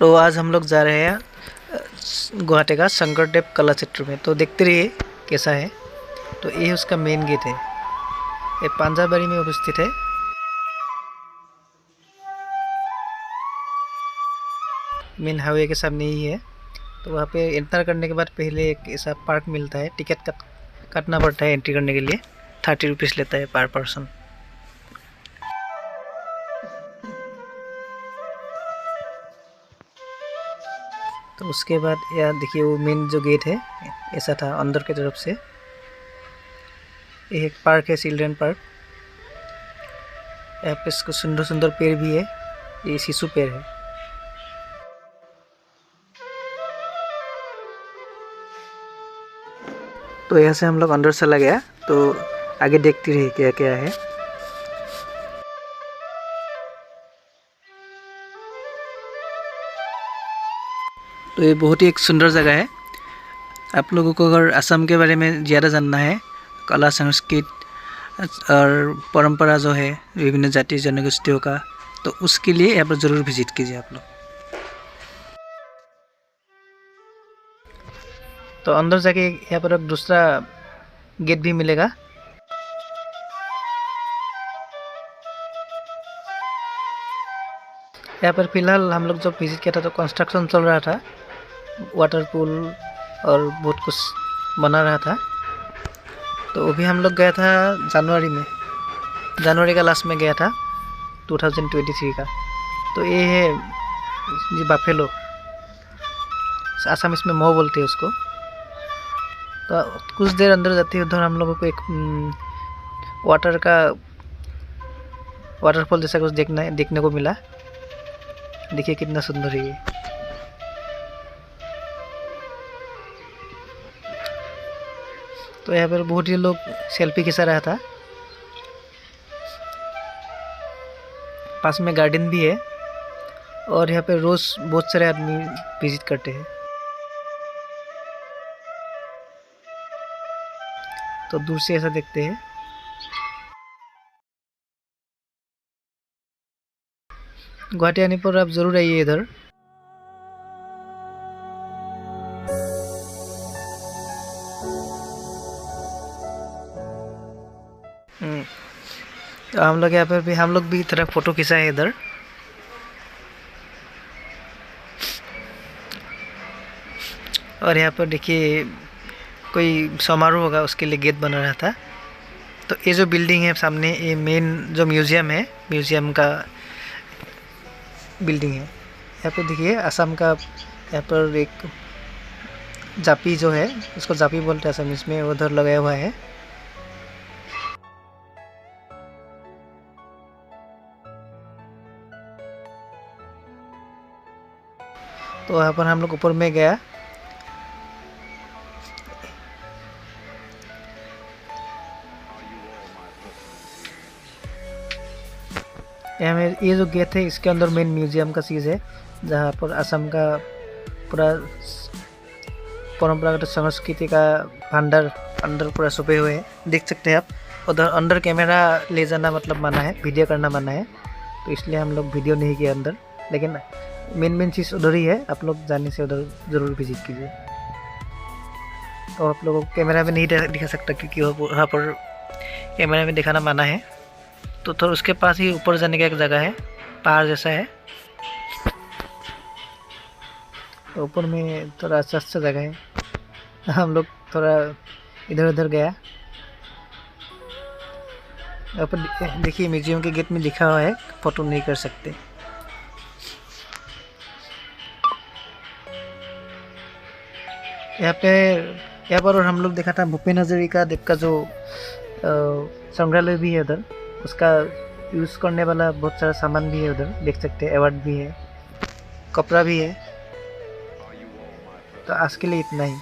तो आज हम लोग जा रहे हैं गुवाहाटी का शंकरदेव कला क्षेत्र में। तो देखते रहिए कैसा है। तो ये उसका मेन गेट है, ये पांजाबारी में उपस्थित है। मेन हाईवे के सामने ही है। तो वहाँ पे एंटर करने के बाद पहले एक ऐसा पार्क मिलता है, टिकट काटना पड़ता है एंट्री करने के लिए। 30 रुपीज़ लेता है पर पर्सन। तो उसके बाद यहाँ देखिए वो मेन जो गेट है ऐसा था अंदर की तरफ से। ये एक पार्क है, चिल्ड्रन पार्क। यहाँ पे कुछ सुंदर सुंदर पेड़ भी है, ये शिशु पेड़ है। तो यहाँ से हम लोग अंदर चला गया। तो आगे देखते रहिए क्या क्या है। तो ये बहुत ही एक सुंदर जगह है। आप लोगों को अगर असम के बारे में ज़्यादा जानना है, कला संस्कृति और परंपरा जो है विभिन्न जाति जनगोष्ठियों का, तो उसके लिए यहाँ पर ज़रूर विजिट कीजिए आप लोग। तो अंदर जाके यहाँ पर एक दूसरा गेट भी मिलेगा। यहाँ पर फिलहाल हम लोग जब विजिट किया था तो कंस्ट्रक्शन चल रहा था, वाटर पूल और बहुत कुछ बना रहा था। तो अभी हम लोग गया था जनवरी का लास्ट में गया था 2023 का। तो ये है जी बाफेलो, आसाम इसमें मोह बोलते हैं उसको। तो कुछ देर अंदर जाते ही उधर हम लोगों को एक वाटरफॉल जैसा कुछ देखने को मिला। देखिए कितना सुंदर है ये। तो यहाँ पर बहुत ही लोग सेल्फी खिंचा रहा था। पास में गार्डन भी है और यहाँ पे रोज बहुत सारे आदमी विजिट करते हैं। तो दूर से ऐसा देखते हैं। गुवाहाटी आने पर आप जरूर आइए इधर। तो हम लोग यहाँ पर भी हम लोग भी थोड़ा फोटो खींचा है इधर। और यहाँ पर देखिए कोई समारोह होगा उसके लिए गेट बना रहा था। तो ये जो बिल्डिंग है सामने, ये मेन जो म्यूजियम है, म्यूजियम का बिल्डिंग है। यहाँ पे देखिए असम का, यहाँ पर एक जापी जो है उसको जापी बोलते हैं असम में, उधर लगाया हुआ है। तो वहाँ पर हम लोग ऊपर में गया। यहाँ में ये जो गेट है इसके अंदर मेन म्यूजियम का चीज़ है, जहाँ पर असम का पूरा परंपरागत संस्कृति का भंडार अंदर पूरा छुपे हुए हैं, देख सकते हैं आप। उधर अंदर कैमरा ले जाना मतलब मना है, वीडियो करना मना है। तो इसलिए हम लोग वीडियो नहीं किए अंदर, लेकिन मेन चीज़ उधर ही है। आप लोग जाने से उधर ज़रूर विजिट कीजिए। तो आप लोगों को कैमरा में नहीं दिखा सकता क्योंकि वहाँ पर कैमरा में दिखाना मना है। तो थोड़ा उसके पास ही ऊपर जाने का एक जगह है, पहाड़ जैसा है। तो ऊपर में थोड़ा अच्छा जगह है। हम लोग थोड़ा इधर उधर गया। यहाँ पर देखिए म्यूजियम के गेट में लिखा हुआ है फोटो नहीं कर सकते। यहाँ पर और हम लोग देखा था भूपेन हजारिका देव का जो संग्रहालय भी है उधर। उसका यूज़ करने वाला बहुत सारा सामान भी है उधर, देख सकते हैं। अवार्ड भी है, कपड़ा भी है। तो आज के लिए इतना ही।